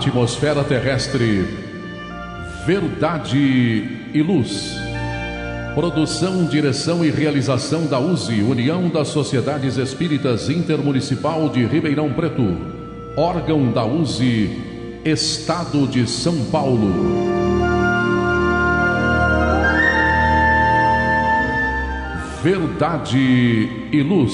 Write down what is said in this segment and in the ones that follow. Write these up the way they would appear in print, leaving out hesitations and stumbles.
atmosfera terrestre, Verdade e Luz. Produção, direção e realização da USE, União das Sociedades Espíritas Intermunicipal de Ribeirão Preto. Órgão da USE, Estado de São Paulo. Verdade e Luz.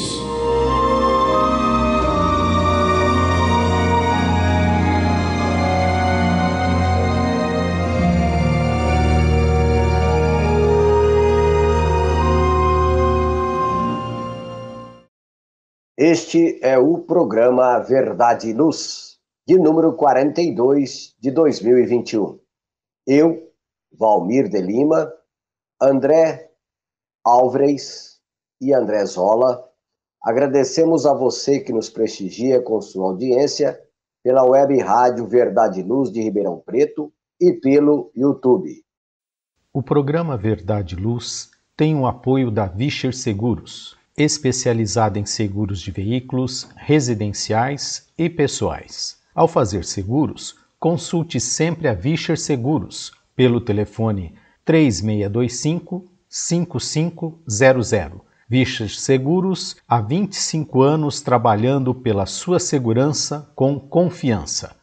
Este é o programa Verdade e Luz, de número 42 de 2021. Eu, Valmir de Lima, André Álvares e André Zola, agradecemos a você que nos prestigia com sua audiência pela web rádio Verdade e Luz de Ribeirão Preto e pelo YouTube. O programa Verdade e Luz tem o apoio da Vischer Seguros, especializada em seguros de veículos, residenciais e pessoais. Ao fazer seguros, consulte sempre a Vischer Seguros pelo telefone 3625-5500. Vischer Seguros, há 25 anos trabalhando pela sua segurança com confiança.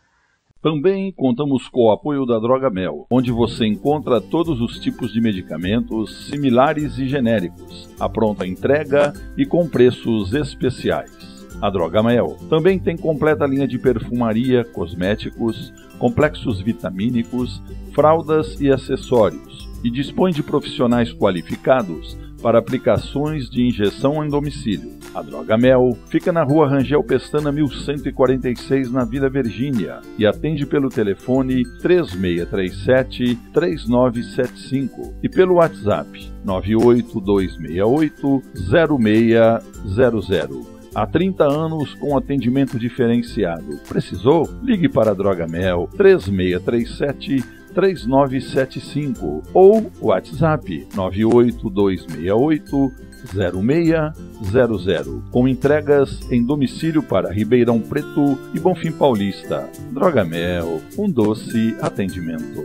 Também contamos com o apoio da Droga Mel, onde você encontra todos os tipos de medicamentos similares e genéricos, à pronta entrega e com preços especiais. A Droga Mel também tem completa linha de perfumaria, cosméticos, complexos vitamínicos, fraldas e acessórios, e dispõe de profissionais qualificados para aplicações de injeção em domicílio. A Droga Mel fica na Rua Rangel Pestana 1146, na Vila Virgínia, e atende pelo telefone 3637-3975 e pelo WhatsApp 98268-0600. Há 30 anos com atendimento diferenciado. Precisou? Ligue para a Droga Mel 3637-3975 ou WhatsApp 98268-0600, com entregas em domicílio para Ribeirão Preto e Bonfim Paulista. Droga Mel, um doce atendimento.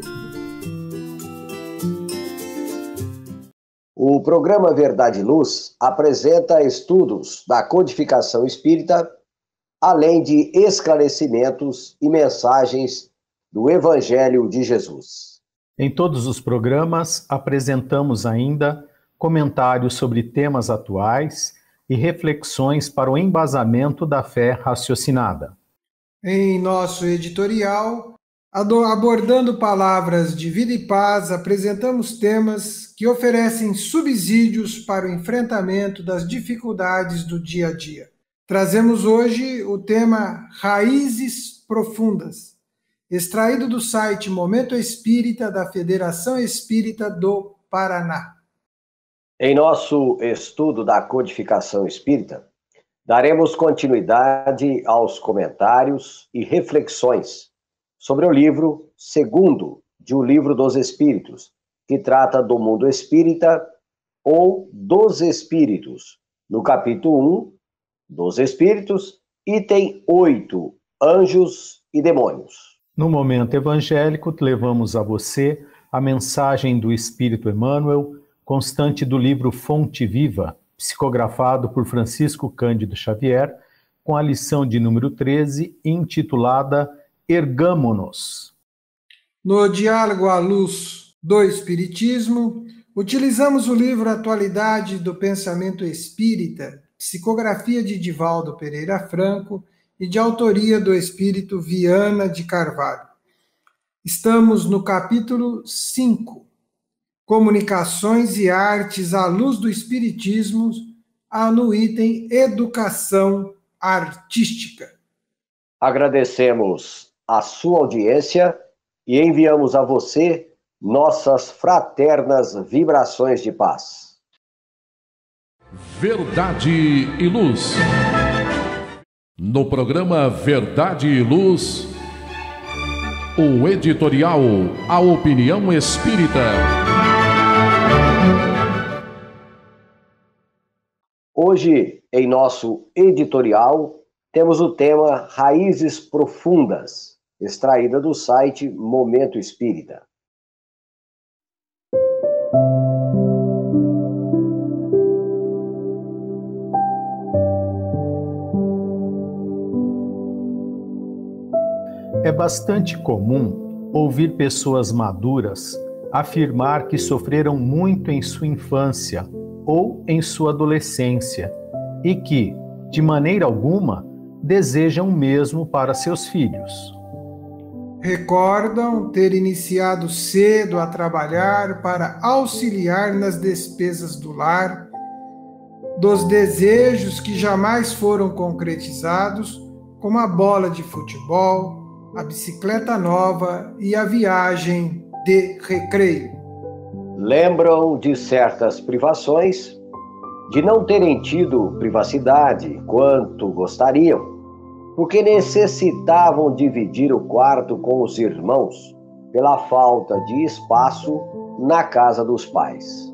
O programa Verdade e Luz apresenta estudos da codificação espírita, além de esclarecimentos e mensagens do Evangelho de Jesus. Em todos os programas, apresentamos ainda comentários sobre temas atuais e reflexões para o embasamento da fé raciocinada. Em nosso editorial, abordando palavras de vida e paz, apresentamos temas que oferecem subsídios para o enfrentamento das dificuldades do dia a dia. Trazemos hoje o tema Raízes Profundas, extraído do site Momento Espírita da Federação Espírita do Paraná. Em nosso estudo da codificação espírita, daremos continuidade aos comentários e reflexões sobre o livro segundo de O Livro dos Espíritos, que trata do mundo espírita ou dos espíritos, no capítulo 1, dos espíritos, item 8, anjos e demônios. No Momento Evangélico, levamos a você a mensagem do Espírito Emmanuel, constante do livro Fonte Viva, psicografado por Francisco Cândido Xavier, com a lição de número 13, intitulada Ergamo-nos. No diálogo à luz do Espiritismo, utilizamos o livro Atualidade do Pensamento Espírita, psicografia de Divaldo Pereira Franco e de autoria do Espírito Viana de Carvalho. Estamos no capítulo 5, Comunicações e Artes à Luz do Espiritismo, no item Educação Artística. Agradecemos a sua audiência e enviamos a você nossas fraternas vibrações de paz. Verdade e Luz. No programa Verdade e Luz, o editorial A Opinião Espírita. Hoje, em nosso editorial, temos o tema Raízes Profundas, extraída do site Momento Espírita. É bastante comum ouvir pessoas maduras afirmar que sofreram muito em sua infância ou em sua adolescência e que, de maneira alguma, desejam o mesmo para seus filhos. Recordam ter iniciado cedo a trabalhar para auxiliar nas despesas do lar, dos desejos que jamais foram concretizados, como a bola de futebol, a bicicleta nova e a viagem de recreio. Lembram de certas privações, de não terem tido privacidade quanto gostariam, porque necessitavam dividir o quarto com os irmãos pela falta de espaço na casa dos pais.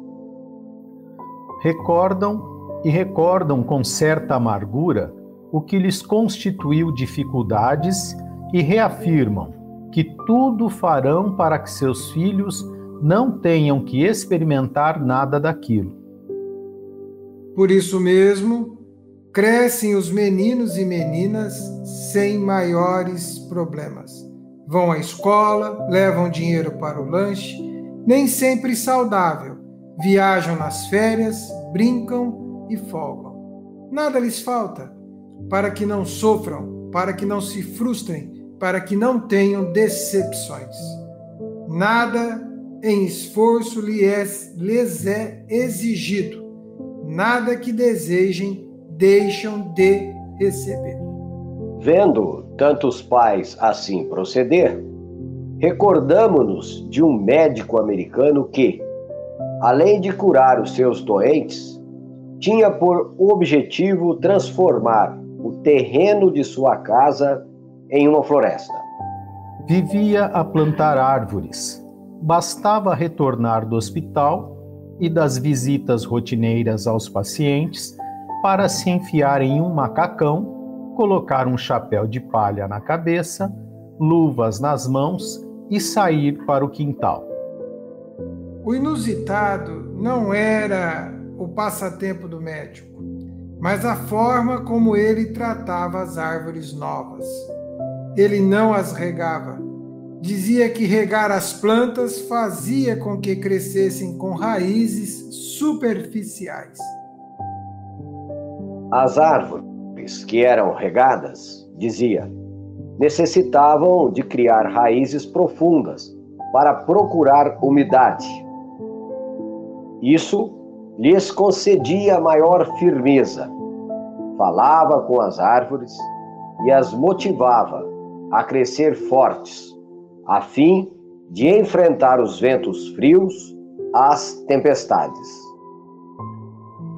Recordam com certa amargura o que lhes constituiu dificuldades e reafirmam que tudo farão para que seus filhos não tenham que experimentar nada daquilo. Por isso mesmo, crescem os meninos e meninas sem maiores problemas. Vão à escola, levam dinheiro para o lanche, nem sempre saudável, viajam nas férias, brincam e folgam. Nada lhes falta, para que não sofram, para que não se frustrem, para que não tenham decepções. Nada em esforço lhes é exigido, nada que desejem deixam de receber. Vendo tantos pais assim proceder, recordamo-nos de um médico americano que, além de curar os seus doentes, tinha por objetivo transformar o terreno de sua casa em uma floresta. Vivia a plantar árvores. Bastava retornar do hospital e das visitas rotineiras aos pacientes para se enfiar em um macacão, colocar um chapéu de palha na cabeça, luvas nas mãos e sair para o quintal. O inusitado não era o passatempo do médico, mas a forma como ele tratava as árvores novas. Ele não as regava. Dizia que regar as plantas fazia com que crescessem com raízes superficiais. As árvores que eram regadas, dizia, necessitavam de criar raízes profundas para procurar umidade. Isso lhes concedia maior firmeza. Falava com as árvores e as motivava a crescer fortes, a fim de enfrentar os ventos frios, as tempestades.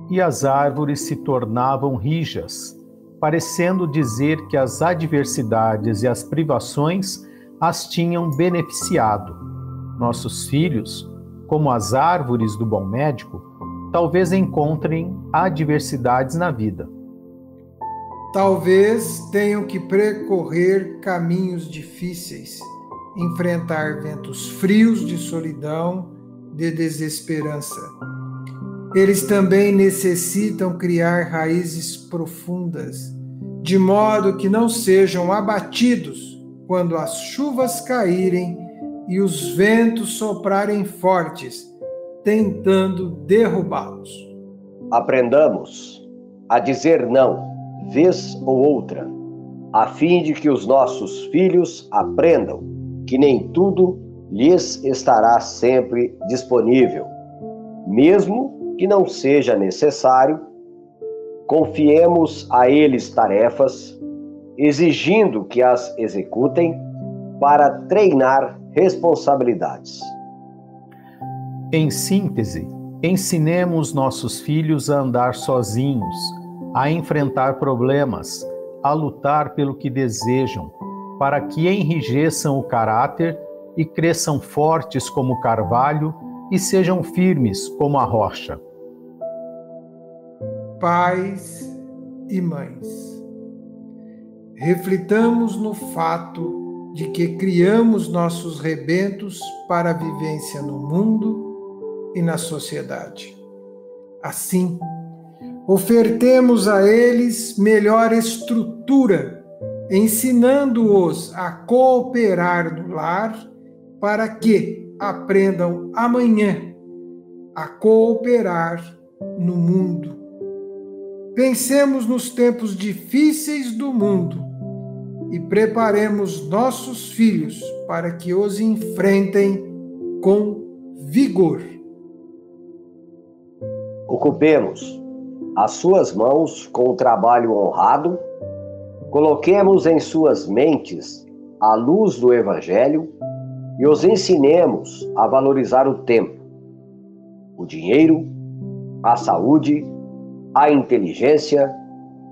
E as árvores se tornavam rijas, parecendo dizer que as adversidades e as privações as tinham beneficiado. Nossos filhos, como as árvores do bom médico, talvez encontrem adversidades na vida. Talvez tenham que percorrer caminhos difíceis, enfrentar ventos frios de solidão, de desesperança. Eles também necessitam criar raízes profundas, de modo que não sejam abatidos quando as chuvas caírem e os ventos soprarem fortes, tentando derrubá-los. Aprendamos a dizer não, vez ou outra, a fim de que os nossos filhos aprendam que nem tudo lhes estará sempre disponível. Mesmo que não seja necessário, confiemos a eles tarefas, exigindo que as executem para treinar responsabilidades. Em síntese, ensinemos nossos filhos a andar sozinhos, a enfrentar problemas, a lutar pelo que desejam, para que enrijeçam o caráter e cresçam fortes como o carvalho e sejam firmes como a rocha. Pais e mães, reflitamos no fato de que criamos nossos rebentos para a vivência no mundo e na sociedade. Assim, ofertemos a eles melhor estrutura, ensinando-os a cooperar no lar para que aprendam amanhã a cooperar no mundo. Pensemos nos tempos difíceis do mundo e preparemos nossos filhos para que os enfrentem com vigor. Ocupemos as suas mãos com o trabalho honrado, coloquemos em suas mentes a luz do Evangelho e os ensinemos a valorizar o tempo, o dinheiro, a saúde, a inteligência,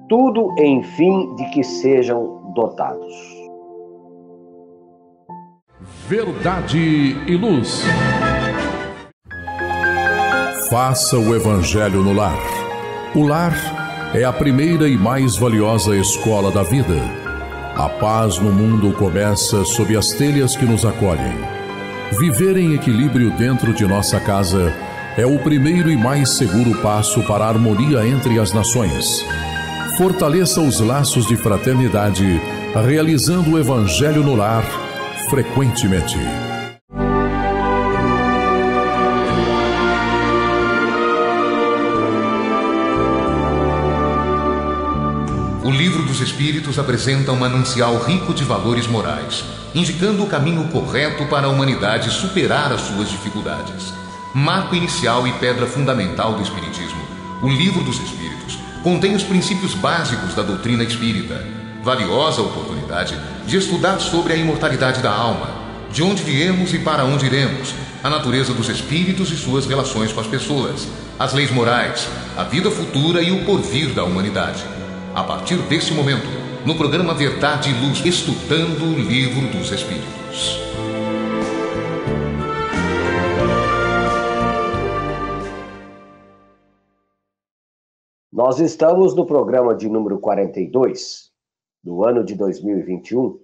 tudo em fim de que sejam dotados. Verdade e luz. Faça o Evangelho no lar. O lar é a primeira e mais valiosa escola da vida. A paz no mundo começa sob as telhas que nos acolhem. Viver em equilíbrio dentro de nossa casa é o primeiro e mais seguro passo para a harmonia entre as nações. Fortaleça os laços de fraternidade, realizando o Evangelho no lar frequentemente. O Livro dos Espíritos apresenta um manancial rico de valores morais, indicando o caminho correto para a humanidade superar as suas dificuldades. Marco inicial e pedra fundamental do Espiritismo, o Livro dos Espíritos contém os princípios básicos da doutrina espírita, valiosa oportunidade de estudar sobre a imortalidade da alma, de onde viemos e para onde iremos, a natureza dos espíritos e suas relações com as pessoas, as leis morais, a vida futura e o porvir da humanidade. A partir desse momento, no programa Verdade e Luz, estudando o Livro dos Espíritos. Nós estamos no programa de número 42, do ano de 2021,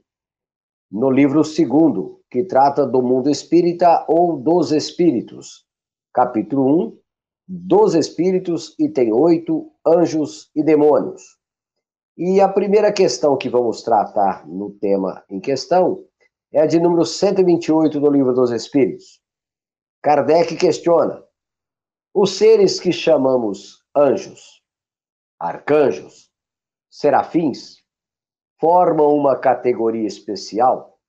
no livro 2º, que trata do mundo espírita ou dos espíritos. Capítulo 1, dos espíritos, item 8, anjos e demônios. E a primeira questão que vamos tratar no tema em questão é a de número 128 do livro dos espíritos. Kardec questiona: os seres que chamamos anjos, arcanjos, serafins, formam uma categoria especial,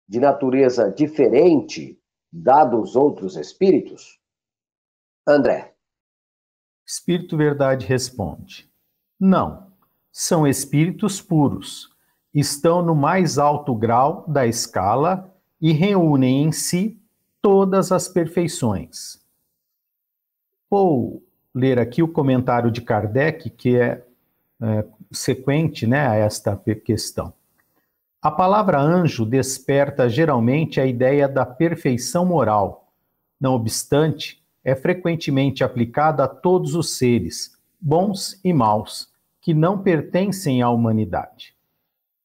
de natureza diferente da dos outros espíritos? André. Espírito Verdade responde: não, são espíritos puros, estão no mais alto grau da escala e reúnem em si todas as perfeições. Vou ler aqui o comentário de Kardec, que é sequente, né, a esta questão. A palavra anjo desperta geralmente a ideia da perfeição moral. Não obstante, é frequentemente aplicada a todos os seres, bons e maus, que não pertencem à humanidade.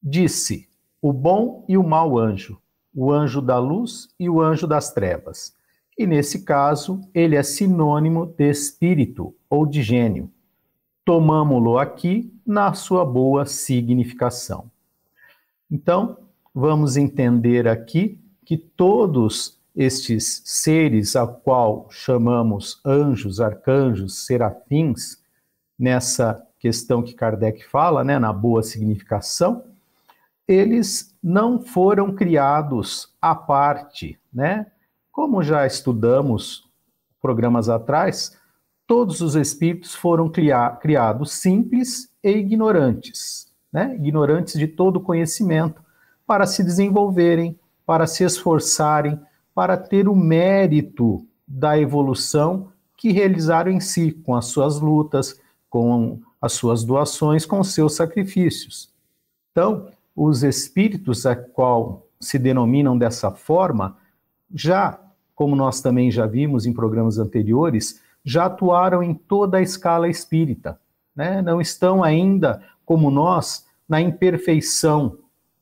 Disse o bom e o mau anjo, o anjo da luz e o anjo das trevas. E nesse caso, ele é sinônimo de espírito ou de gênio. Tomamo-lo aqui na sua boa significação. Então, vamos entender aqui que todos estes seres a qual chamamos anjos, arcanjos, serafins, nessa questão que Kardec fala, né, na boa significação, eles não foram criados à parte, né? Como já estudamos programas atrás, todos os espíritos foram criados simples e ignorantes, né? Ignorantes de todo conhecimento, para se desenvolverem, para se esforçarem, para ter o mérito da evolução que realizaram em si, com as suas lutas, com as suas doações, com os seus sacrifícios. Então, os espíritos a qual se denominam dessa forma, já, como nós também já vimos em programas anteriores, já atuaram em toda a escala espírita, né? Não estão ainda, como nós, na imperfeição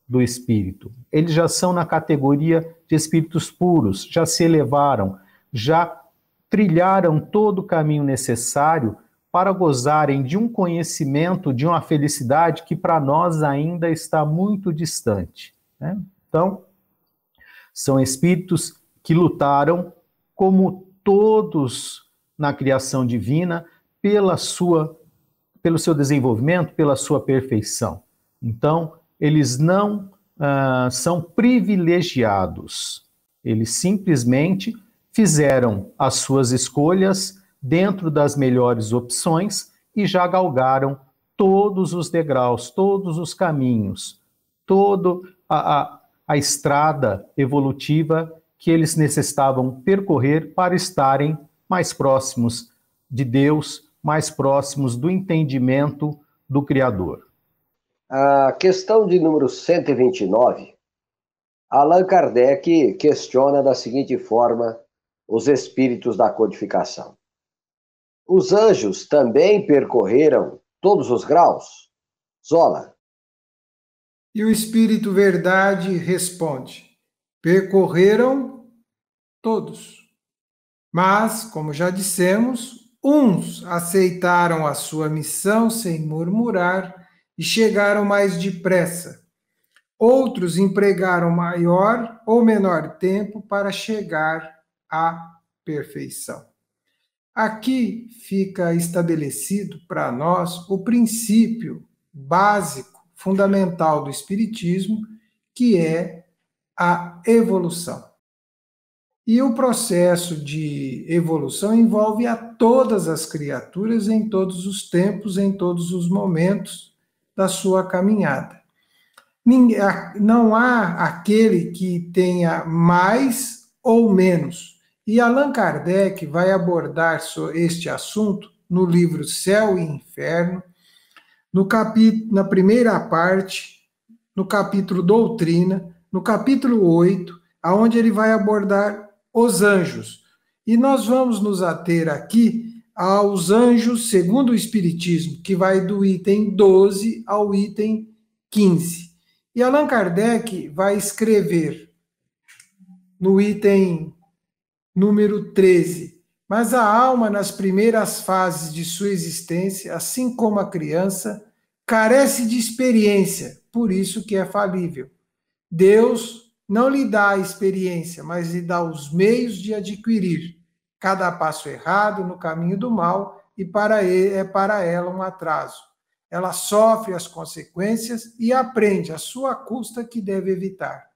do espírito. Eles já são na categoria de espíritos puros, já se elevaram, já trilharam todo o caminho necessário para gozarem de um conhecimento, de uma felicidade que para nós ainda está muito distante, né? Então, são espíritos que lutaram, como todos na criação divina, pelo seu desenvolvimento, pela sua perfeição. Então, eles não são privilegiados. Eles simplesmente fizeram as suas escolhas dentro das melhores opções e já galgaram todos os degraus, todos os caminhos, toda a estrada evolutiva que eles necessitavam percorrer para estarem mais próximos de Deus, mais próximos do entendimento do Criador. A questão de número 129, Allan Kardec questiona da seguinte forma os espíritos da codificação. Os anjos também percorreram todos os graus? Zola. E o Espírito Verdade responde: percorreram todos. Mas, como já dissemos, uns aceitaram a sua missão sem murmurar e chegaram mais depressa. Outros empregaram maior ou menor tempo para chegar à perfeição. Aqui fica estabelecido para nós o princípio básico, fundamental do Espiritismo, que é a evolução. E o processo de evolução envolve a todas as criaturas em todos os tempos, em todos os momentos da sua caminhada. Não há aquele que tenha mais ou menos. E Allan Kardec vai abordar este assunto no livro Céu e Inferno, na primeira parte, no capítulo Doutrina, no capítulo 8, onde ele vai abordar os anjos. E nós vamos nos ater aqui aos anjos segundo o Espiritismo, que vai do item 12 ao item 15. E Allan Kardec vai escrever no item número 13: mas a alma, nas primeiras fases de sua existência, assim como a criança, carece de experiência, por isso que é falível. Deus não lhe dá a experiência, mas lhe dá os meios de adquirir. Cada passo errado no caminho do mal e é para ela um atraso. Ela sofre as consequências e aprende à sua custa que deve evitar.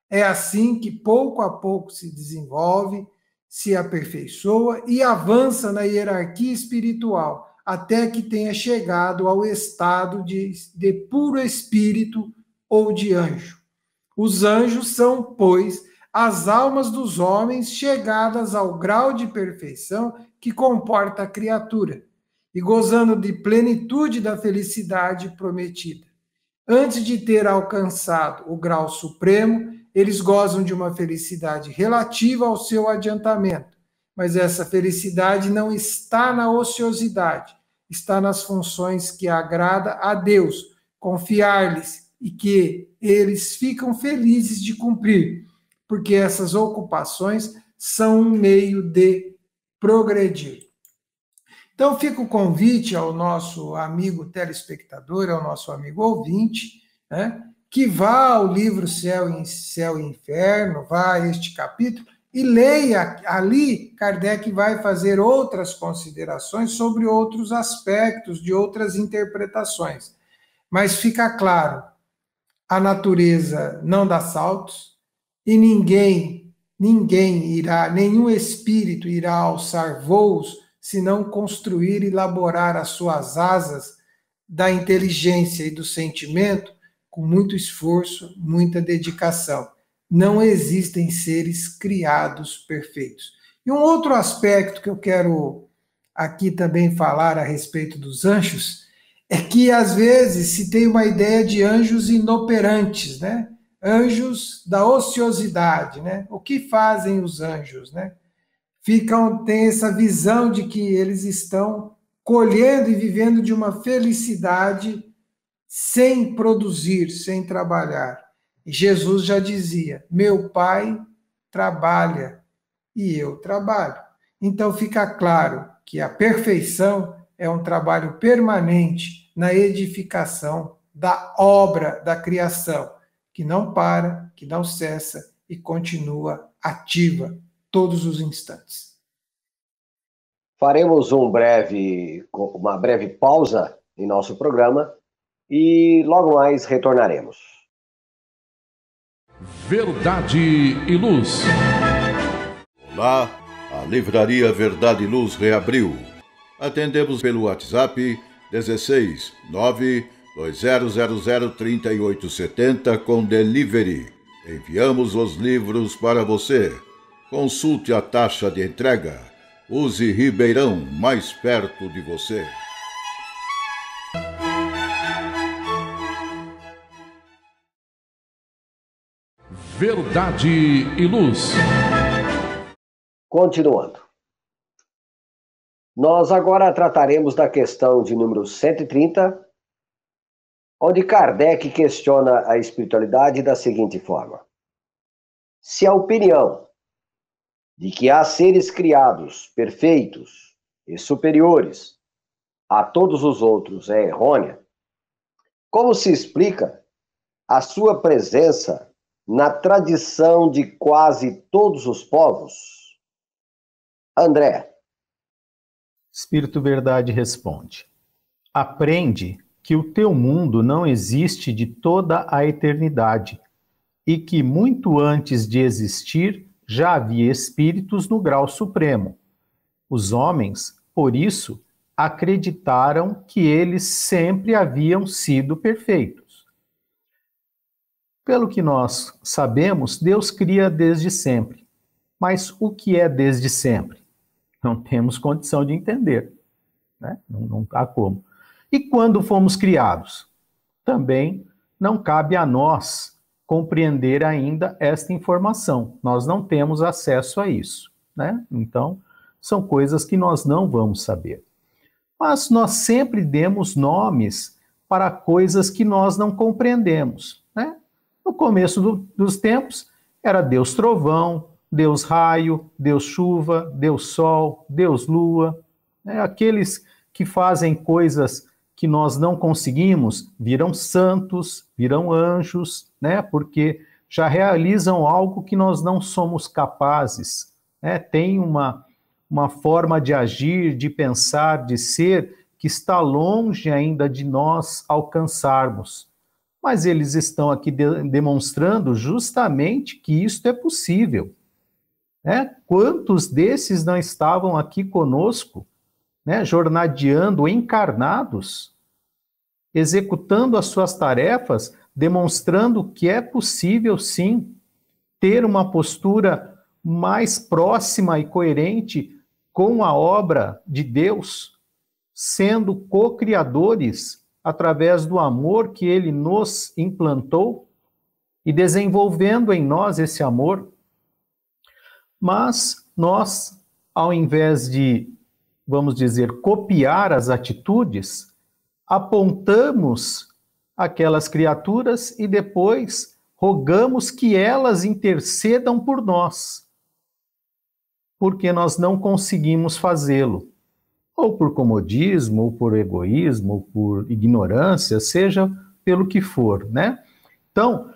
É assim que pouco a pouco se desenvolve, se aperfeiçoa e avança na hierarquia espiritual, até que tenha chegado ao estado de puro espírito ou de anjo. Os anjos são, pois, as almas dos homens chegadas ao grau de perfeição que comporta a criatura, e gozando de plenitude da felicidade prometida. Antes de ter alcançado o grau supremo, eles gozam de uma felicidade relativa ao seu adiantamento, mas essa felicidade não está na ociosidade, está nas funções que agrada a Deus, confiar-lhes e que eles ficam felizes de cumprir, porque essas ocupações são um meio de progredir. Então fica o convite ao nosso amigo telespectador, ao nosso amigo ouvinte, né, que vá ao livro Céu e Inferno, vá a este capítulo e leia. Ali Kardec vai fazer outras considerações sobre outros aspectos, de outras interpretações. Mas fica claro, a natureza não dá saltos e nenhum espírito irá alçar voos se não construir e elaborar as suas asas da inteligência e do sentimento com muito esforço, muita dedicação. Não existem seres criados perfeitos. E um outro aspecto que eu quero aqui também falar a respeito dos anjos é que, às vezes, se tem uma ideia de anjos inoperantes, né? Anjos da ociosidade, né? O que fazem os anjos, né? Tem essa visão de que eles estão colhendo e vivendo de uma felicidade sem produzir, sem trabalhar. E Jesus já dizia: meu Pai trabalha e eu trabalho. Então fica claro que a perfeição é um trabalho permanente na edificação da obra da criação, que não para, que não cessa e continua ativa todos os instantes. Faremos uma breve pausa em nosso programa e logo mais retornaremos. Verdade e Luz. Olá, a Livraria Verdade e Luz reabriu. Atendemos pelo WhatsApp 16 92000 3870 com delivery. Enviamos os livros para você. Consulte a taxa de entrega. Use Ribeirão, mais perto de você. Verdade e Luz. Continuando. Nós agora trataremos da questão de número 130, onde Kardec questiona a espiritualidade da seguinte forma: se a opinião de que há seres criados perfeitos e superiores a todos os outros é errônea, como se explica a sua presença na tradição de quase todos os povos? André. Espírito Verdade responde: aprende que o teu mundo não existe de toda a eternidade e que muito antes de existir já havia espíritos no grau supremo. Os homens, por isso, acreditaram que eles sempre haviam sido perfeitos. Pelo que nós sabemos, Deus cria desde sempre. Mas o que é desde sempre? Não temos condição de entender, né? Não há como. E quando fomos criados? Também não cabe a nós compreender ainda esta informação. Nós não temos acesso a isso, né? Então, são coisas que nós não vamos saber. Mas nós sempre demos nomes para coisas que nós não compreendemos, né? No começo dos tempos, era Deus Trovão, Deus Raio, Deus Chuva, Deus Sol, Deus Lua, né? Aqueles que fazem coisas que nós não conseguimos, viram santos, viram anjos, né? Porque já realizam algo que nós não somos capazes, né? Tem uma forma de agir, de pensar, de ser, que está longe ainda de nós alcançarmos. Mas eles estão aqui demonstrando justamente que isto é possível, né? Quantos desses não estavam aqui conosco, né, jornadeando, encarnados, executando as suas tarefas, demonstrando que é possível, sim, ter uma postura mais próxima e coerente com a obra de Deus, sendo co-criadores através do amor que Ele nos implantou e desenvolvendo em nós esse amor. Mas nós, ao invés de, vamos dizer, copiar as atitudes, apontamos aquelas criaturas e depois rogamos que elas intercedam por nós, porque nós não conseguimos fazê-lo, ou por comodismo, ou por egoísmo, ou por ignorância, seja pelo que for, né? Então,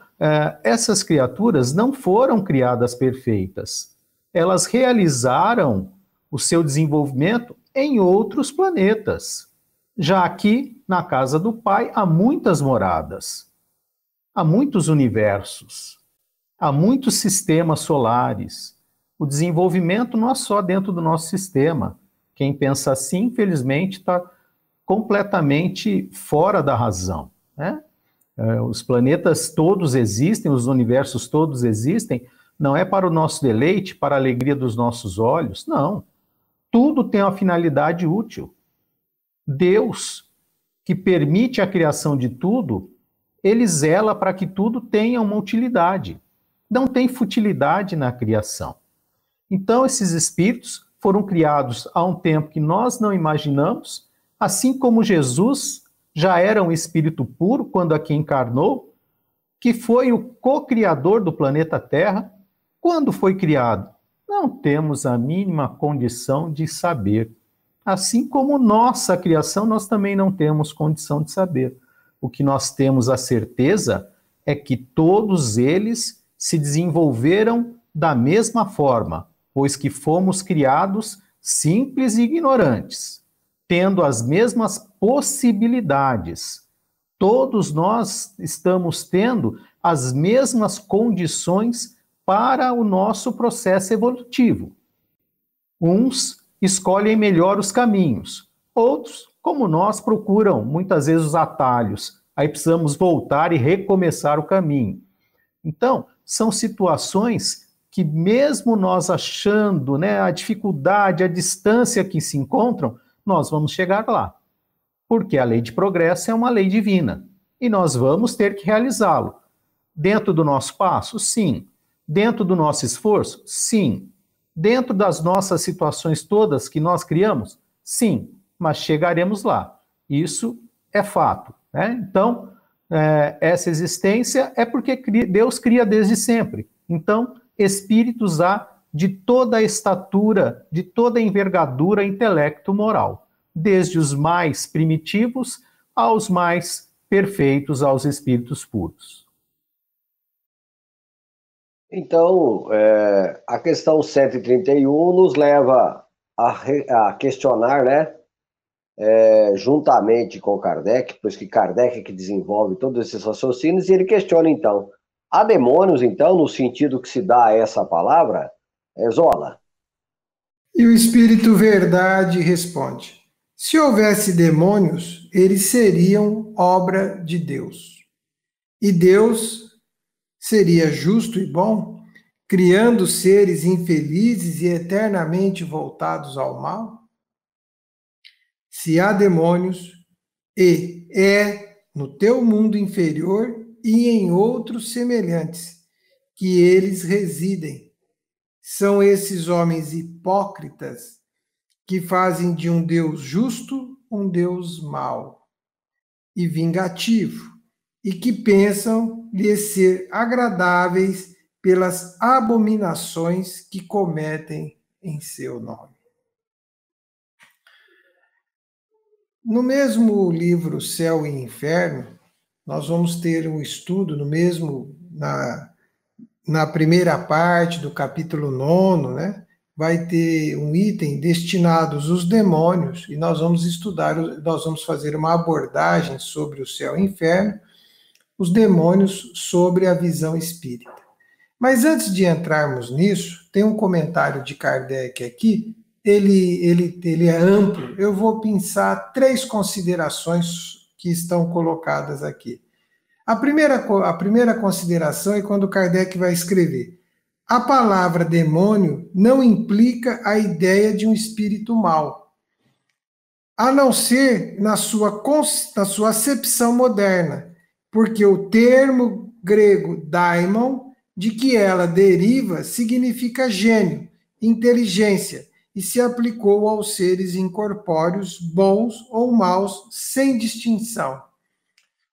essas criaturas não foram criadas perfeitas. Elas realizaram o seu desenvolvimento em outros planetas. Já aqui, na casa do Pai, há muitas moradas, há muitos universos, há muitos sistemas solares. O desenvolvimento não é só dentro do nosso sistema. Quem pensa assim, infelizmente, está completamente fora da razão, né? Os planetas todos existem, os universos todos existem, não é para o nosso deleite, para a alegria dos nossos olhos, não. Tudo tem uma finalidade útil. Deus, que permite a criação de tudo, Ele zela para que tudo tenha uma utilidade. Não tem futilidade na criação. Então, esses espíritos foram criados há um tempo que nós não imaginamos, assim como Jesus já era um espírito puro quando aqui encarnou, que foi o co-criador do planeta Terra, quando foi criado? Não temos a mínima condição de saber. Assim como nossa criação, nós também não temos condição de saber. O que nós temos a certeza é que todos eles se desenvolveram da mesma forma, pois que fomos criados simples e ignorantes, tendo as mesmas possibilidades. Todos nós estamos tendo as mesmas condições para o nosso processo evolutivo. Uns escolhem melhor os caminhos, outros, como nós, procuram muitas vezes os atalhos. Aí precisamos voltar e recomeçar o caminho. Então, são situações que mesmo nós achando, né, a dificuldade, a distância que se encontram, nós vamos chegar lá. Porque a lei de progresso é uma lei divina. E nós vamos ter que realizá-lo. Dentro do nosso passo? Sim. Dentro do nosso esforço? Sim. Dentro das nossas situações todas que nós criamos? Sim. Mas chegaremos lá. Isso é fato, né? Então, essa existência é porque Deus cria desde sempre. Então, espíritos há de toda a estatura, de toda a envergadura intelecto-moral, desde os mais primitivos aos mais perfeitos, aos espíritos puros. Então, a questão 131 nos leva a questionar, né, juntamente com Kardec, pois que Kardec é que desenvolve todos esses raciocínios, e ele questiona, então, há demônios, então, no sentido que se dá a essa palavra, Zola? E o Espírito Verdade responde: se houvesse demônios, eles seriam obra de Deus. E Deus seria justo e bom, criando seres infelizes e eternamente voltados ao mal? Se há demônios, e é no teu mundo inferior e em outros semelhantes que eles residem. São esses homens hipócritas que fazem de um Deus justo um Deus mau e vingativo, e que pensam lhe ser agradáveis pelas abominações que cometem em seu nome. No mesmo livro Céu e Inferno, nós vamos ter um estudo na primeira parte do capítulo 9, né? Vai ter um item destinado aos demônios, e nós vamos fazer uma abordagem sobre o céu e o inferno, os demônios sobre a visão espírita. Mas antes de entrarmos nisso, tem um comentário de Kardec aqui, ele é amplo, eu vou pensar 3 considerações que estão colocadas aqui. A primeira consideração é quando Kardec vai escrever: a palavra demônio não implica a ideia de um espírito mau, a não ser na sua acepção moderna, porque o termo grego daimon, de que ela deriva, significa gênio, inteligência, e se aplicou aos seres incorpóreos, bons ou maus, sem distinção.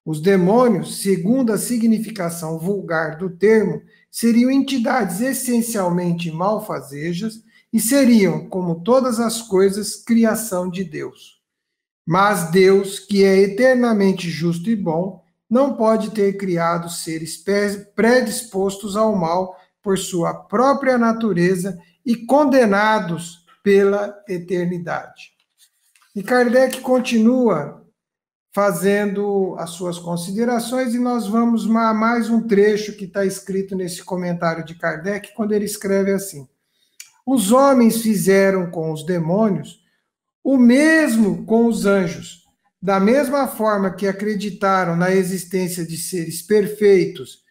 Os demônios, segundo a significação vulgar do termo, seriam entidades essencialmente malfazejas e seriam, como todas as coisas, criação de Deus. Mas Deus, que é eternamente justo e bom, não pode ter criado seres predispostos ao mal por sua própria natureza e condenados pela eternidade. E Kardec continua fazendo as suas considerações, e nós vamos a mais um trecho que está escrito nesse comentário de Kardec, quando ele escreve assim: os homens fizeram com os demônios o mesmo com os anjos, da mesma forma que acreditaram na existência de seres perfeitos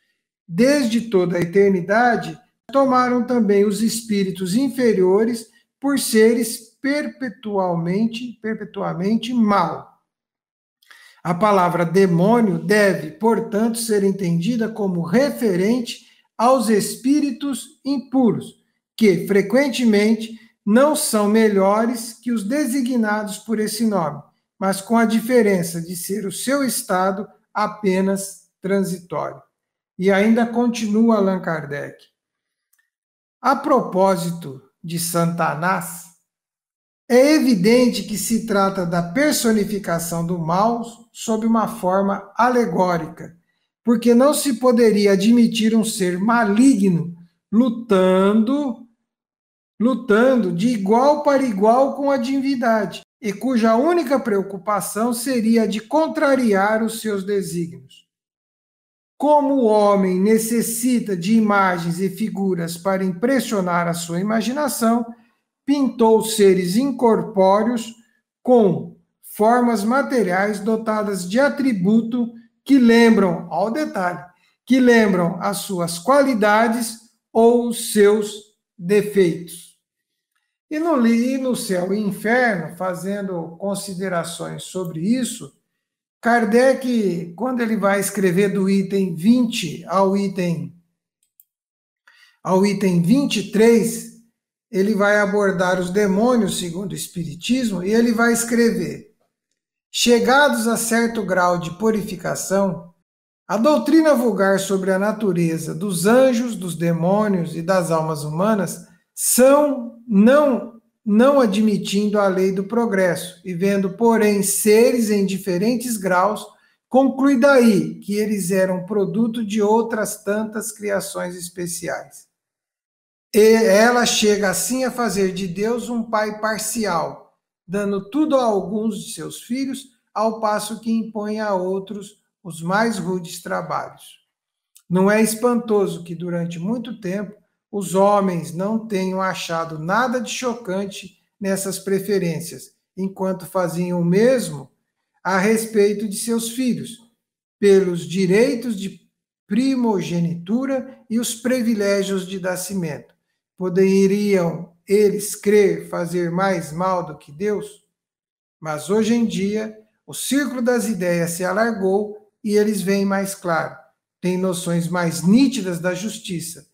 desde toda a eternidade, tomaram também os espíritos inferiores por seres perpetuamente mal. A palavra demônio deve, portanto, ser entendida como referente aos espíritos impuros, que, frequentemente, não são melhores que os designados por esse nome, mas com a diferença de ser o seu estado apenas transitório. E ainda continua Allan Kardec. A propósito de Satanás, é evidente que se trata da personificação do mal sob uma forma alegórica, porque não se poderia admitir um ser maligno lutando de igual para igual com a divindade, e cuja única preocupação seria de contrariar os seus desígnios. Como o homem necessita de imagens e figuras para impressionar a sua imaginação, pintou seres incorpóreos com formas materiais dotadas de atributo que lembram, ao detalhe, que lembram as suas qualidades ou os seus defeitos. E no Céu e Inferno, fazendo considerações sobre isso, Kardec, quando ele vai escrever do item 20 ao item 23, ele vai abordar os demônios, segundo o Espiritismo, e ele vai escrever: chegados a certo grau de purificação, a doutrina vulgar sobre a natureza dos anjos, dos demônios e das almas humanas são não admitindo a lei do progresso, e vendo, porém, seres em diferentes graus, conclui daí que eles eram produto de outras tantas criações especiais. E ela chega assim a fazer de Deus um pai parcial, dando tudo a alguns de seus filhos, ao passo que impõe a outros os mais rudes trabalhos. Não é espantoso que durante muito tempo os homens não tenham achado nada de chocante nessas preferências, enquanto faziam o mesmo a respeito de seus filhos, pelos direitos de primogenitura e os privilégios de nascimento. Poderiam eles crer fazer mais mal do que Deus? Mas hoje em dia, o círculo das ideias se alargou e eles veem mais claro, têm noções mais nítidas da justiça,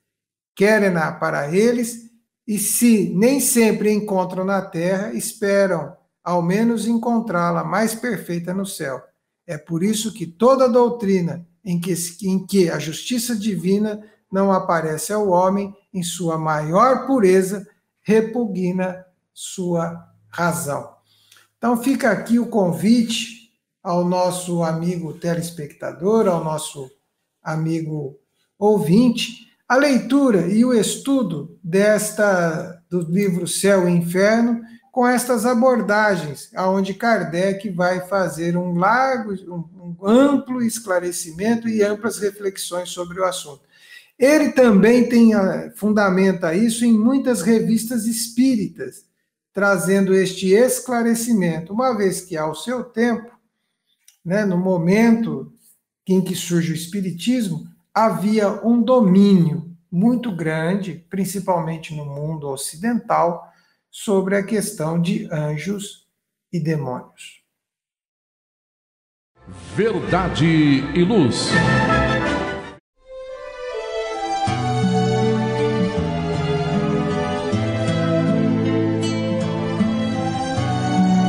querem-na para eles, e se nem sempre encontram na terra, esperam ao menos encontrá-la mais perfeita no céu. É por isso que toda doutrina em que a justiça divina não aparece ao homem em sua maior pureza, repugna sua razão. Então fica aqui o convite ao nosso amigo telespectador, ao nosso amigo ouvinte, a leitura e o estudo do livro Céu e Inferno, com estas abordagens, aonde Kardec vai fazer um amplo esclarecimento e amplas reflexões sobre o assunto. Ele também fundamenta isso em muitas revistas espíritas, trazendo este esclarecimento, uma vez que ao seu tempo, no momento em que surge o Espiritismo, havia um domínio muito grande, principalmente no mundo ocidental, sobre a questão de anjos e demônios. Verdade e Luz.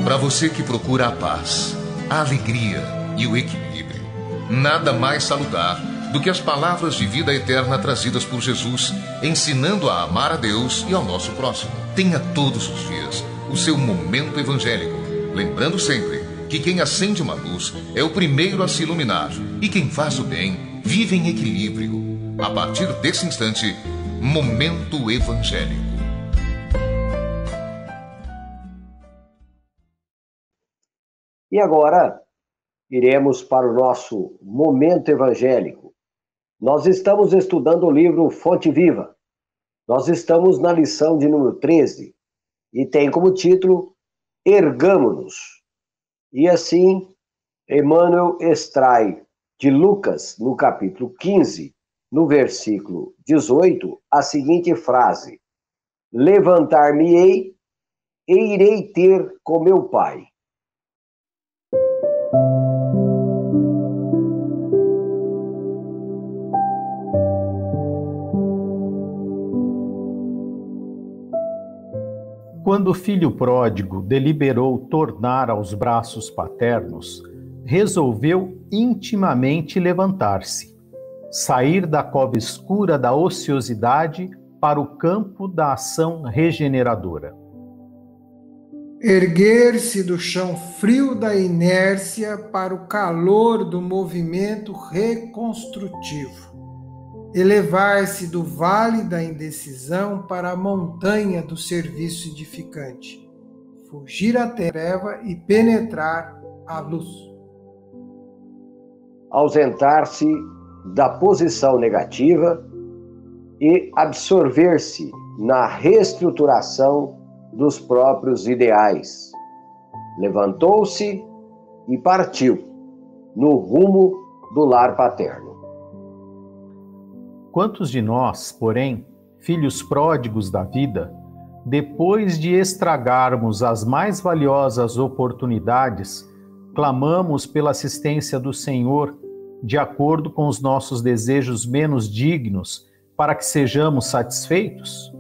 Para você que procura a paz, a alegria e o equilíbrio, nada mais salutar do que as palavras de vida eterna trazidas por Jesus, ensinando a amar a Deus e ao nosso próximo. Tenha todos os dias o seu momento evangélico, lembrando sempre que quem acende uma luz é o primeiro a se iluminar, e quem faz o bem vive em equilíbrio. A partir desse instante, Momento Evangélico. E agora, iremos para o nosso Momento Evangélico. Nós estamos estudando o livro Fonte Viva. Nós estamos na lição de número 13 e tem como título Ergamo-nos. E assim, Emmanuel extrai de Lucas, no capítulo 15, no versículo 18, a seguinte frase: levantar-me-ei e irei ter com meu Pai. Quando o filho pródigo deliberou tornar aos braços paternos, resolveu intimamente levantar-se. sair da cova escura da ociosidade para o campo da ação regeneradora. Erguer-se do chão frio da inércia para o calor do movimento reconstrutivo. Elevar-se do vale da indecisão para a montanha do serviço edificante. Fugir à treva e penetrar a luz. Ausentar-se da posição negativa e absorver-se na reestruturação dos próprios ideais. Levantou-se e partiu no rumo do lar paterno. Quantos de nós, porém, filhos pródigos da vida, depois de estragarmos as mais valiosas oportunidades, clamamos pela assistência do Senhor, de acordo com os nossos desejos menos dignos, para que sejamos satisfeitos?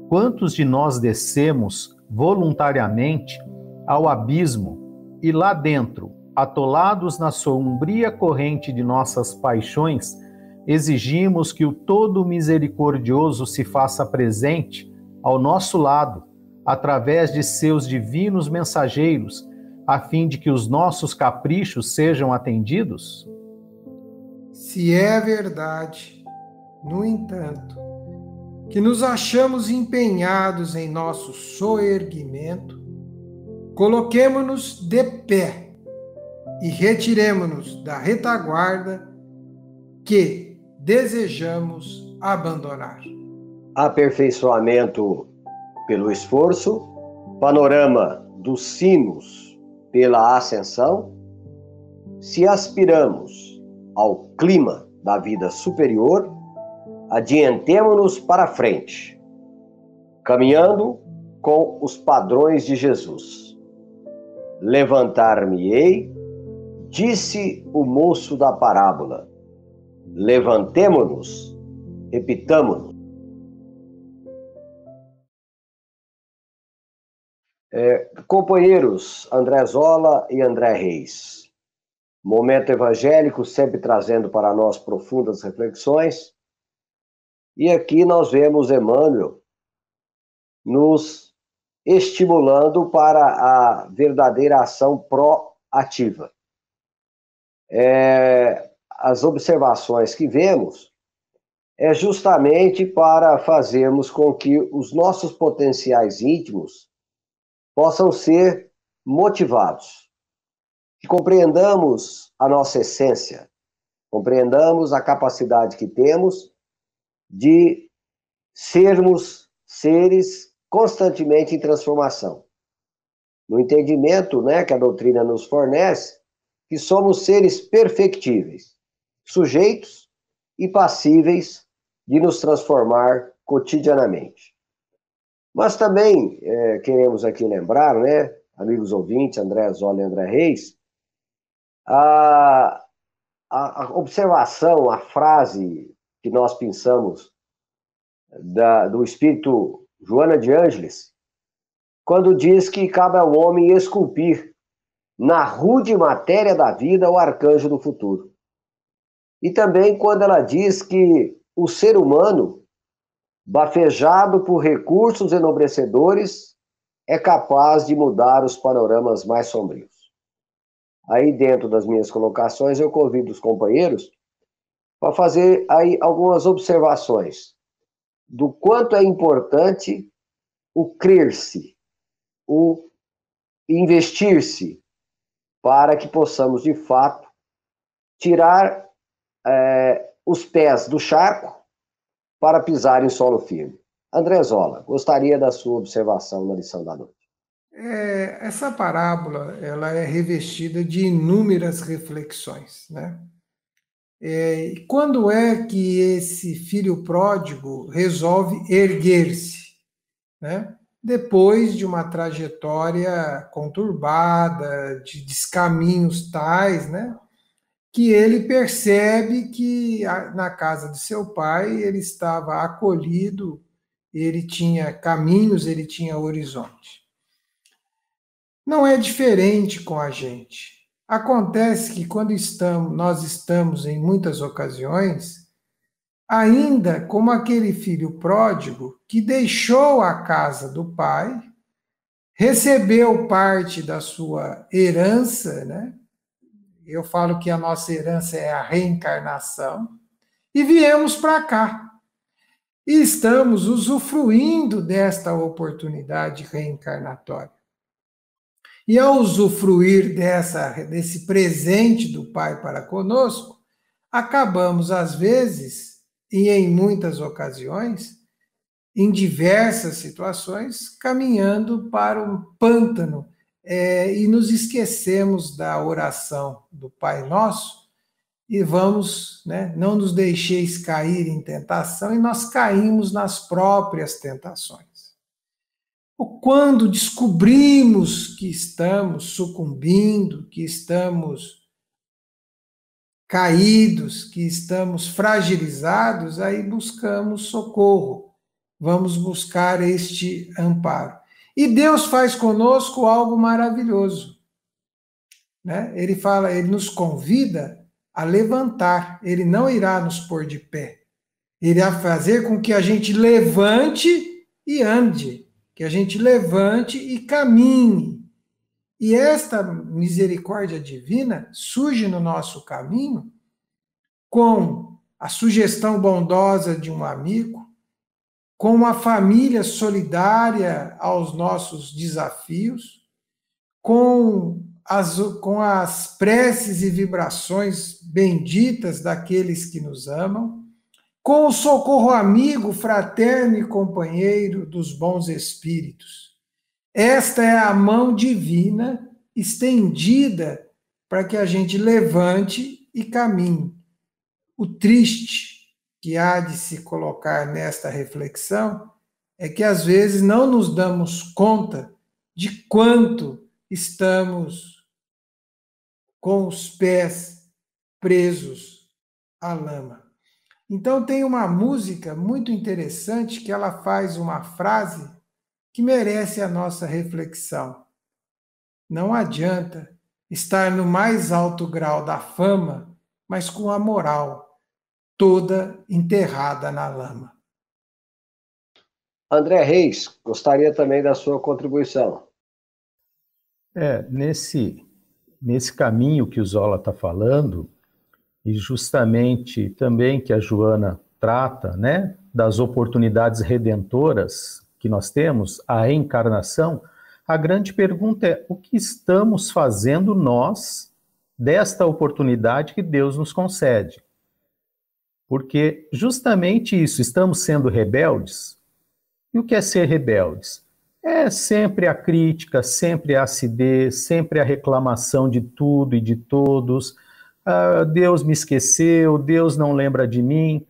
Quantos de nós descemos voluntariamente ao abismo e lá dentro, atolados na sombria corrente de nossas paixões, exigimos que o Todo Misericordioso se faça presente ao nosso lado, através de seus divinos mensageiros, a fim de que os nossos caprichos sejam atendidos? Se é verdade, no entanto, que nos achamos empenhados em nosso soerguimento, coloquemo-nos de pé e retiremo-nos da retaguarda que desejamos abandonar. Aperfeiçoamento pelo esforço, panorama dos sinos pela ascensão. Se aspiramos ao clima da vida superior, adiantemo-nos para frente, caminhando com os padrões de Jesus. Levantar-me-ei, disse o moço da parábola. Levantemo-nos, repitamo-nos. Companheiros André Zola e André Reis, momento evangélico sempre trazendo para nós profundas reflexões, e aqui nós vemos Emmanuel nos estimulando para a verdadeira ação proativa. As observações que vemos é justamente para fazermos com que os nossos potenciais íntimos possam ser motivados, que compreendamos a nossa essência, compreendamos a capacidade que temos de sermos seres constantemente em transformação. No entendimento, que a doutrina nos fornece, que somos seres perfectíveis, sujeitos e passíveis de nos transformar cotidianamente. Mas também queremos aqui lembrar, amigos ouvintes, André Zola e André Reis, a observação, a frase que nós pensamos do espírito Joana de Ângeles, quando diz que cabe ao homem esculpir na rude matéria da vida o arcanjo do futuro. E também quando ela diz que o ser humano, bafejado por recursos enobrecedores, é capaz de mudar os panoramas mais sombrios. Aí, dentro das minhas colocações, eu convido os companheiros para fazer aí algumas observações do quanto é importante o crer-se, o investir-se, para que possamos, de fato, tirar os pés do charco para pisar em solo firme. André Zola, gostaria da sua observação na lição da noite. Essa parábola ela é revestida de inúmeras reflexões, E quando é que esse filho pródigo resolve erguer-se, Depois de uma trajetória conturbada, de descaminhos tais, que ele percebe que na casa de seu pai ele estava acolhido, ele tinha caminhos, ele tinha horizonte. Não é diferente com a gente. Acontece que quando nós estamos em muitas ocasiões, ainda como aquele filho pródigo que deixou a casa do pai, recebeu parte da sua herança, né? Eu falo que a nossa herança é a reencarnação, e viemos para cá. E estamos usufruindo desta oportunidade reencarnatória. E ao usufruir desse presente do Pai para conosco, acabamos, às vezes, e em muitas ocasiões, em diversas situações, caminhando para um pântano e nos esquecemos da oração do Pai Nosso e vamos, né, não nos deixeis cair em tentação, e nós caímos nas próprias tentações. Quando descobrimos que estamos sucumbindo, que estamos caídos, que estamos fragilizados, aí buscamos socorro, vamos buscar este amparo. E Deus faz conosco algo maravilhoso, né? Ele nos convida a levantar, ele não irá nos pôr de pé, ele irá fazer com que a gente levante e ande, que a gente levante e caminhe. E esta misericórdia divina surge no nosso caminho com a sugestão bondosa de um amigo, com uma família solidária aos nossos desafios, com as preces e vibrações benditas daqueles que nos amam, com o socorro amigo, fraterno e companheiro dos bons espíritos. Esta é a mão divina estendida para que a gente levante e caminhe. O triste que há de se colocar nesta reflexão é que às vezes não nos damos conta de quanto estamos com os pés presos à lama. Então tem uma música muito interessante que ela faz uma frase que merece a nossa reflexão. Não adianta estar no mais alto grau da fama, mas com a moral toda enterrada na lama. André Reis, gostaria também da sua contribuição. Nesse caminho que o Zola está falando, e justamente também que a Joana trata, né, das oportunidades redentoras que nós temos, a reencarnação, a grande pergunta é: o que estamos fazendo nós desta oportunidade que Deus nos concede? Porque justamente isso, estamos sendo rebeldes. E o que é ser rebeldes? É sempre a crítica, sempre a acidez, sempre a reclamação de tudo e de todos. Deus me esqueceu, Deus não lembra de mim.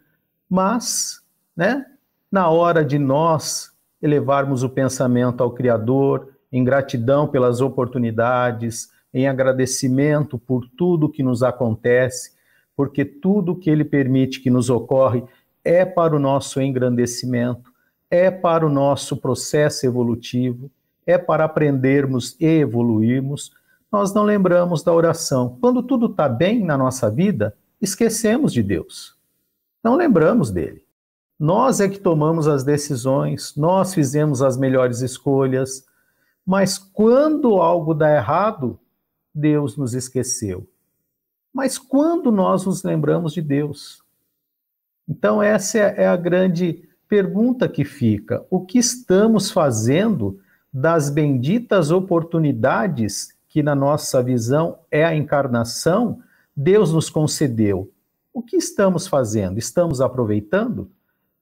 Mas, né, na hora de nós elevarmos o pensamento ao Criador, em gratidão pelas oportunidades, em agradecimento por tudo que nos acontece, porque tudo que Ele permite que nos ocorre é para o nosso engrandecimento, é para o nosso processo evolutivo, é para aprendermos e evoluirmos. Nós não lembramos da oração. Quando tudo está bem na nossa vida, esquecemos de Deus. Não lembramos dele. Nós é que tomamos as decisões, nós fizemos as melhores escolhas, mas quando algo dá errado, Deus nos esqueceu. Mas quando nós nos lembramos de Deus? Então essa é a grande pergunta que fica: o que estamos fazendo das benditas oportunidades que na nossa visão é a encarnação, Deus nos concedeu? O que estamos fazendo? Estamos aproveitando?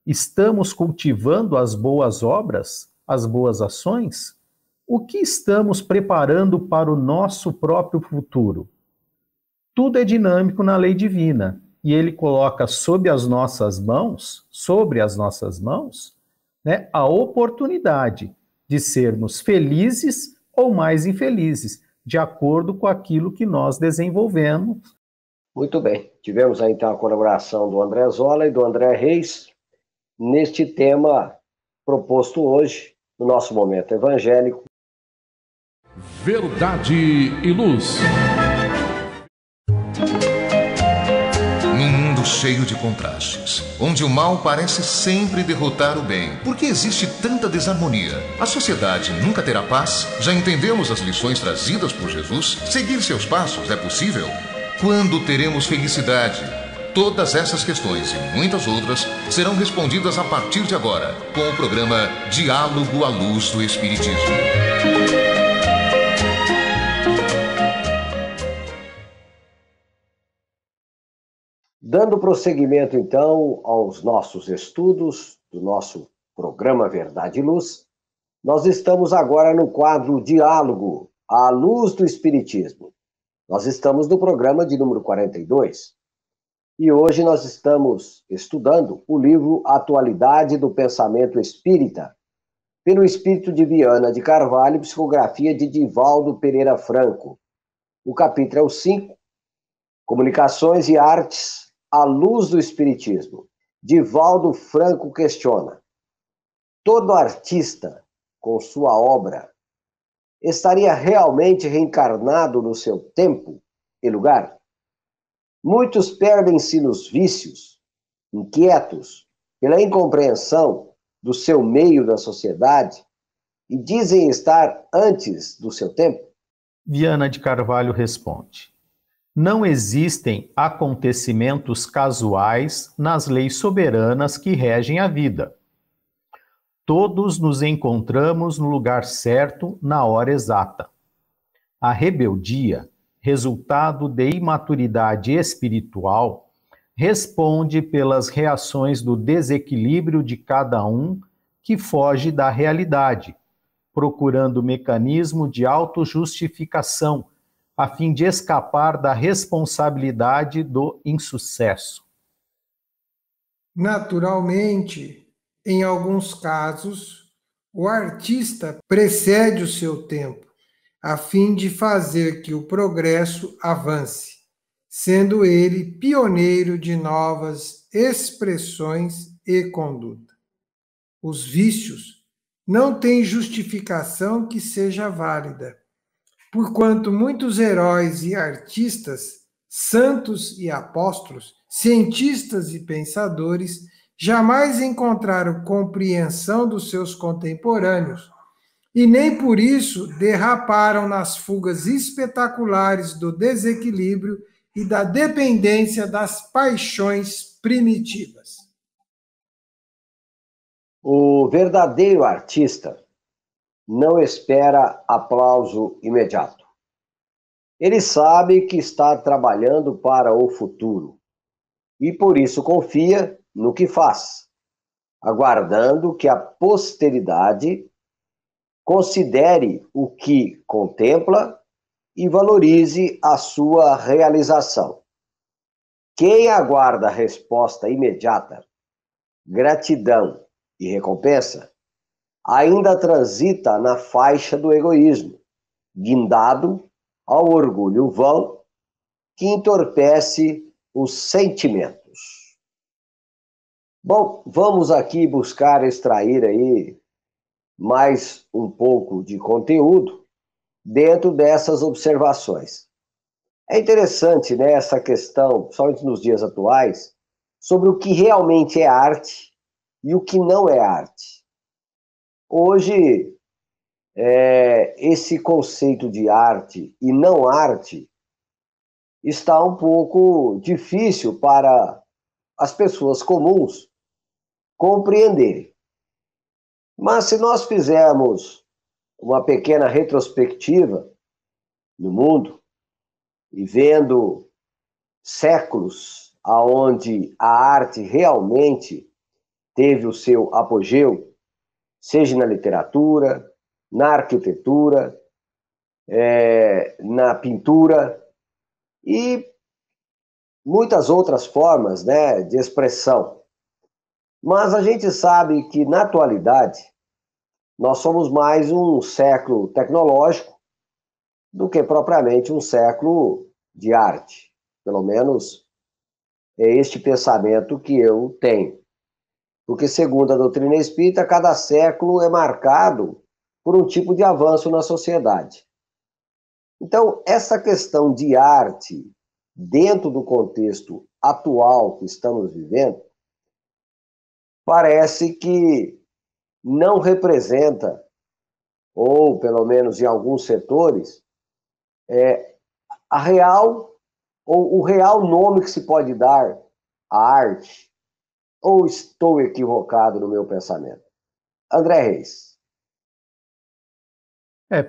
Estamos cultivando as boas obras, as boas ações? O que estamos preparando para o nosso próprio futuro? Tudo é dinâmico na lei divina. E ele coloca sobre as nossas mãos, né, a oportunidade de sermos felizes ou mais infelizes, de acordo com aquilo que nós desenvolvemos. Muito bem. Tivemos aí então a colaboração do André Zola e do André Reis neste tema proposto hoje no nosso momento evangélico. Verdade e Luz. cheio de contrastes, onde o mal parece sempre derrotar o bem. Por que existe tanta desarmonia? A sociedade nunca terá paz? Já entendemos as lições trazidas por Jesus? Seguir seus passos é possível? Quando teremos felicidade? Todas essas questões e muitas outras serão respondidas a partir de agora, com o programa Diálogo à Luz do Espiritismo. Dando prosseguimento, então, aos nossos estudos do nosso programa Verdade e Luz, nós estamos agora no quadro Diálogo à Luz do Espiritismo. Nós estamos no programa de número 42. E hoje nós estamos estudando o livro Atualidade do Pensamento Espírita, pelo Espírito de Viana de Carvalho, psicografia de Divaldo Pereira Franco. O capítulo é o 5, Comunicações e Artes à Luz do Espiritismo. Divaldo Franco questiona: todo artista, com sua obra, estaria realmente reencarnado no seu tempo e lugar? Muitos perdem-se nos vícios, inquietos pela incompreensão do seu meio da sociedade e dizem estar antes do seu tempo? Viana de Carvalho responde: não existem acontecimentos casuais nas leis soberanas que regem a vida. Todos nos encontramos no lugar certo, na hora exata. A rebeldia, resultado de imaturidade espiritual, responde pelas reações do desequilíbrio de cada um que foge da realidade, procurando mecanismo de autojustificação, a fim de escapar da responsabilidade do insucesso. Naturalmente, em alguns casos, o artista precede o seu tempo, a fim de fazer que o progresso avance, sendo ele pioneiro de novas expressões e conduta. Os vícios não têm justificação que seja válida, porquanto muitos heróis e artistas, santos e apóstolos, cientistas e pensadores, jamais encontraram compreensão dos seus contemporâneos, e nem por isso derraparam nas fugas espetaculares do desequilíbrio e da dependência das paixões primitivas. O verdadeiro artista não espera aplauso imediato. Ele sabe que está trabalhando para o futuro e por isso confia no que faz, aguardando que a posteridade considere o que contempla e valorize a sua realização. Quem aguarda a resposta imediata, gratidão e recompensa, ainda transita na faixa do egoísmo, guindado ao orgulho vão que entorpece os sentimentos. Bom, vamos aqui buscar extrair aí mais um pouco de conteúdo dentro dessas observações. É interessante, né, essa questão, principalmente nos dias atuais, sobre o que realmente é arte e o que não é arte. Hoje, esse conceito de arte e não arte está um pouco difícil para as pessoas comuns compreenderem. Mas se nós fizermos uma pequena retrospectiva no mundo e vendo séculos aonde a arte realmente teve o seu apogeu, seja na literatura, na arquitetura, na pintura e muitas outras formas, né, de expressão. Mas a gente sabe que, na atualidade, nós somos mais um século tecnológico do que propriamente um século de arte. Pelo menos é este pensamento que eu tenho. Porque, segundo a doutrina espírita, cada século é marcado por um tipo de avanço na sociedade. Então, essa questão de arte dentro do contexto atual que estamos vivendo, parece que não representa, ou pelo menos em alguns setores, a real, ou o real nome que se pode dar à arte. Ou estou equivocado no meu pensamento? André Reis.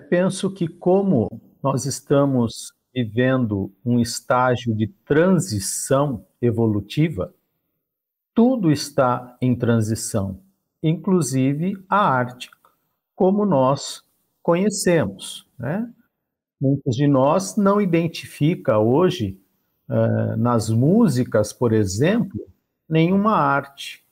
Penso que como nós estamos vivendo um estágio de transição evolutiva, tudo está em transição, inclusive a arte, como nós conhecemos, né? Muitos de nós não identificam hoje, nas músicas, por exemplo, nenhuma arte,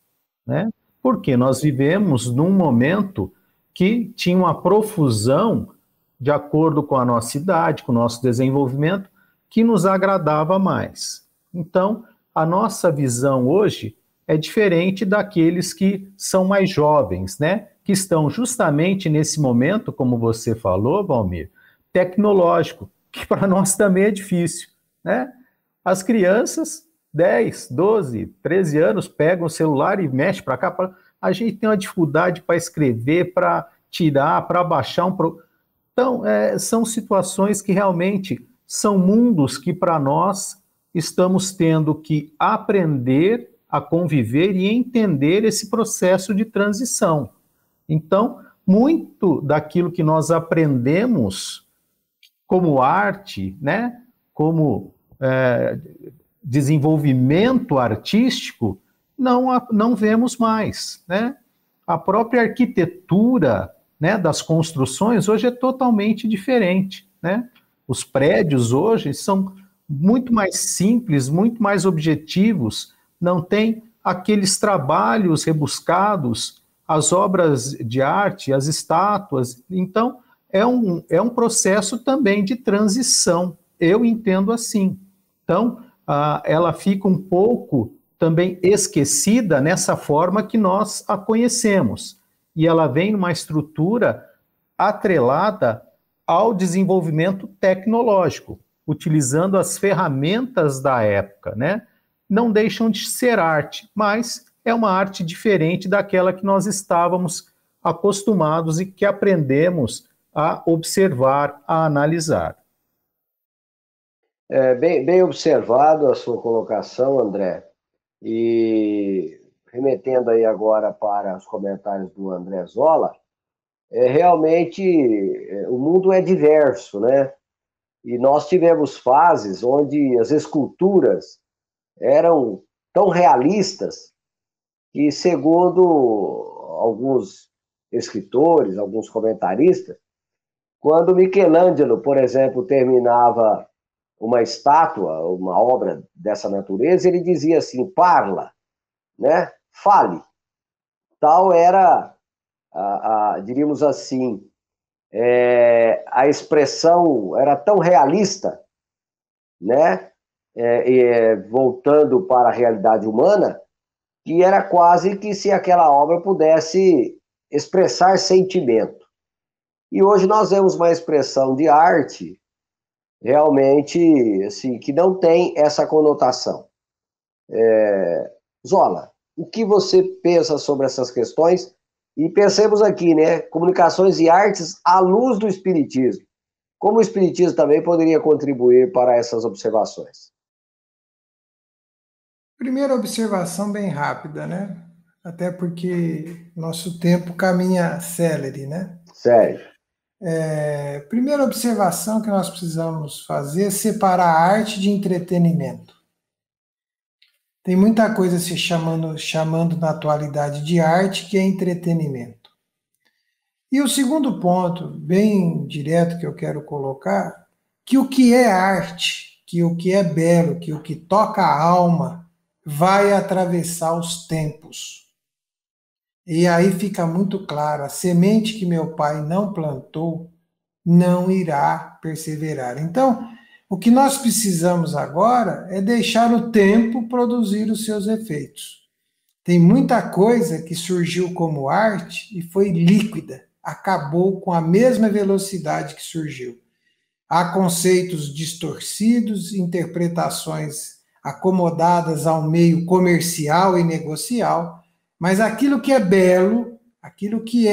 né? Porque nós vivemos num momento que tinha uma profusão, de acordo com a nossa idade, com o nosso desenvolvimento, que nos agradava mais. Então, a nossa visão hoje é diferente daqueles que são mais jovens, né? Que estão justamente nesse momento, como você falou, Valmir, tecnológico, que para nós também é difícil, né? As crianças, 10, 12, 13 anos, pegam o celular e mexem para cá. A gente tem uma dificuldade para escrever, para tirar, para baixar um... Então, são situações que realmente são mundos que para nós estamos tendo que aprender a conviver e entender esse processo de transição. Então, muito daquilo que nós aprendemos como arte, né, como desenvolvimento artístico, não vemos mais, né? A própria arquitetura, né, das construções hoje é totalmente diferente, né? Os prédios hoje são muito mais simples, muito mais objetivos, não tem aqueles trabalhos rebuscados, as obras de arte, as estátuas. Então, é um processo também de transição, eu entendo assim. Então, ela fica um pouco também esquecida nessa forma que nós a conhecemos. E ela vem numa estrutura atrelada ao desenvolvimento tecnológico, utilizando as ferramentas da época, né? Não deixam de ser arte, mas é uma arte diferente daquela que nós estávamos acostumados e que aprendemos a observar, a analisar. Bem observado a sua colocação, André. E remetendo aí agora para os comentários do André Zola, realmente o mundo é diverso, né? E nós tivemos fases onde as esculturas eram tão realistas que, segundo alguns escritores, alguns comentaristas, quando Michelangelo, por exemplo, terminava uma estátua, uma obra dessa natureza, ele dizia assim, parla, né? Fale. Tal era, diríamos assim, a expressão era tão realista, né? Voltando para a realidade humana, que era quase que se aquela obra pudesse expressar sentimento. E hoje nós vemos uma expressão de arte realmente assim, que não tem essa conotação. Zola, o que você pensa sobre essas questões? E pensemos aqui, né, comunicações e artes à luz do Espiritismo. Como o Espiritismo também poderia contribuir para essas observações? Primeira observação bem rápida, né? Até porque nosso tempo caminha célere, né? Sério. Primeira observação que nós precisamos fazer é separar a arte de entretenimento. Tem muita coisa se chamando na atualidade de arte que é entretenimento. E o segundo ponto, bem direto que eu quero colocar, que o que é arte, que o que é belo, que o que toca a alma, vai atravessar os tempos. E aí fica muito claro, a semente que meu pai não plantou não irá perseverar. Então, o que nós precisamos agora é deixar o tempo produzir os seus efeitos. Tem muita coisa que surgiu como arte e foi líquida, acabou com a mesma velocidade que surgiu. Há conceitos distorcidos, interpretações acomodadas ao meio comercial e negocial, mas aquilo que é belo, aquilo que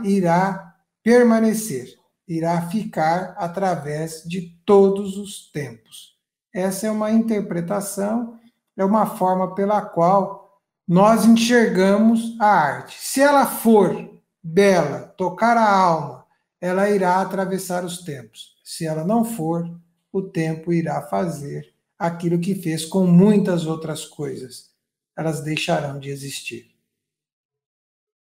irá permanecer, irá ficar através de todos os tempos. Essa é uma interpretação, é uma forma pela qual nós enxergamos a arte. Se ela for bela, tocar a alma, ela irá atravessar os tempos. Se ela não for, o tempo irá fazer aquilo que fez com muitas outras coisas. Elas deixarão de existir.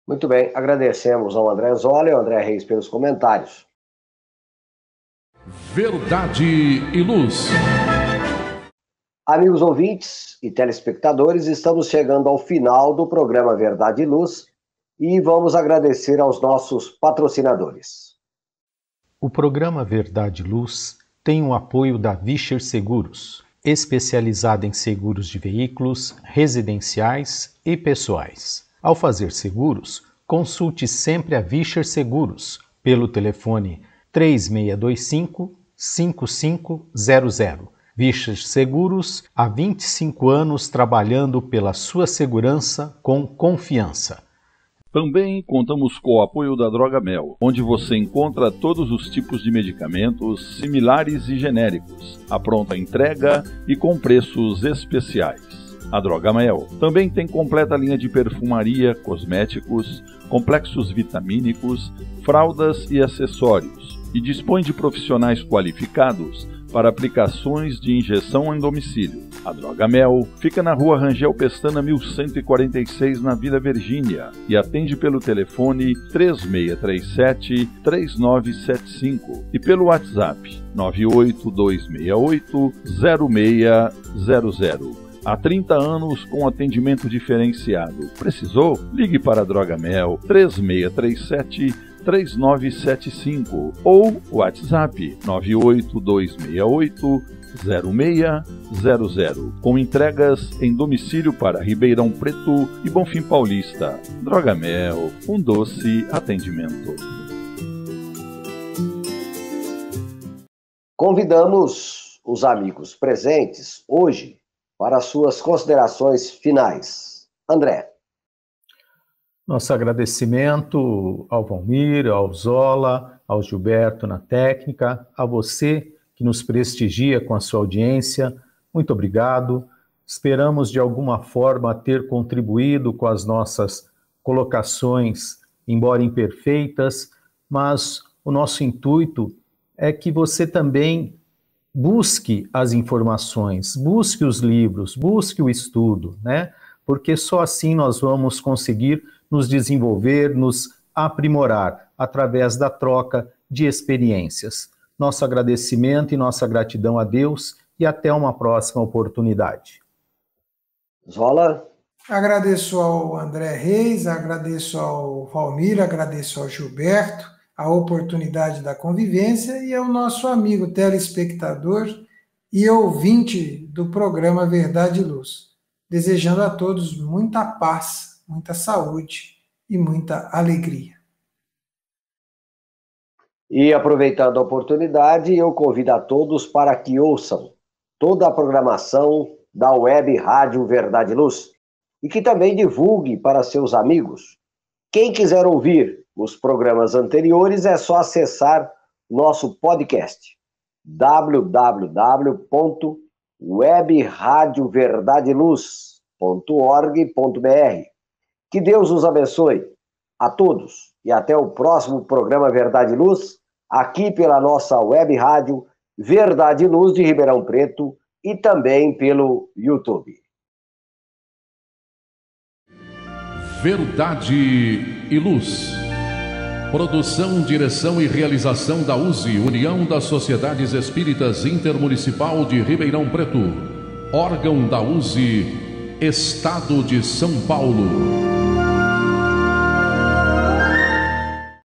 Muito bem, agradecemos ao André Zola e ao André Reis pelos comentários. Verdade e Luz. Amigos ouvintes e telespectadores, estamos chegando ao final do programa Verdade e Luz e vamos agradecer aos nossos patrocinadores. O programa Verdade e Luz tem o apoio da Vischer Seguros, especializada em seguros de veículos, residenciais e pessoais. Ao fazer seguros, consulte sempre a Vischer Seguros pelo telefone 3625-5500. Vischer Seguros, há 25 anos trabalhando pela sua segurança com confiança. Também contamos com o apoio da Drogamel, onde você encontra todos os tipos de medicamentos similares e genéricos, à pronta entrega e com preços especiais. A Drogamel também tem completa linha de perfumaria, cosméticos, complexos vitamínicos, fraldas e acessórios, e dispõe de profissionais qualificados para aplicações de injeção em domicílio. A Drogamel fica na Rua Rangel Pestana 1146, na Vila Virgínia, e atende pelo telefone 3637-3975 e pelo WhatsApp 98268-0600. Há 30 anos com atendimento diferenciado. Precisou? Ligue para a Drogamel 3637-3975 ou WhatsApp 98268-0600, com entregas em domicílio para Ribeirão Preto e Bonfim Paulista. Drogamel, um doce atendimento. Convidamos os amigos presentes hoje para as suas considerações finais. André. Nosso agradecimento ao Valmir, ao Zola, ao Gilberto na técnica, a você que nos prestigia com a sua audiência. Muito obrigado. Esperamos de alguma forma ter contribuído com as nossas colocações, embora imperfeitas, mas o nosso intuito é que você também busque as informações, busque os livros, busque o estudo, né? Porque só assim nós vamos conseguir nos desenvolver, nos aprimorar através da troca de experiências. Nosso agradecimento e nossa gratidão a Deus e até uma próxima oportunidade. Zola. Agradeço ao André Reis, agradeço ao Valmir, agradeço ao Gilberto a oportunidade da convivência e ao nosso amigo telespectador e ouvinte do programa Verdade e Luz. Desejando a todos muita paz, muita saúde e muita alegria. E aproveitando a oportunidade, eu convido a todos para que ouçam toda a programação da Web Rádio Verdade e Luz e que também divulgue para seus amigos. Quem quiser ouvir os programas anteriores é só acessar nosso podcast www.webradioverdadeluz.org.br. Que Deus os abençoe a todos e até o próximo programa Verdade e Luz, aqui pela nossa web rádio Verdade e Luz de Ribeirão Preto e também pelo YouTube. Verdade e Luz. Produção, direção e realização da USE, União das Sociedades Espíritas Intermunicipal de Ribeirão Preto. Órgão da USE, Estado de São Paulo.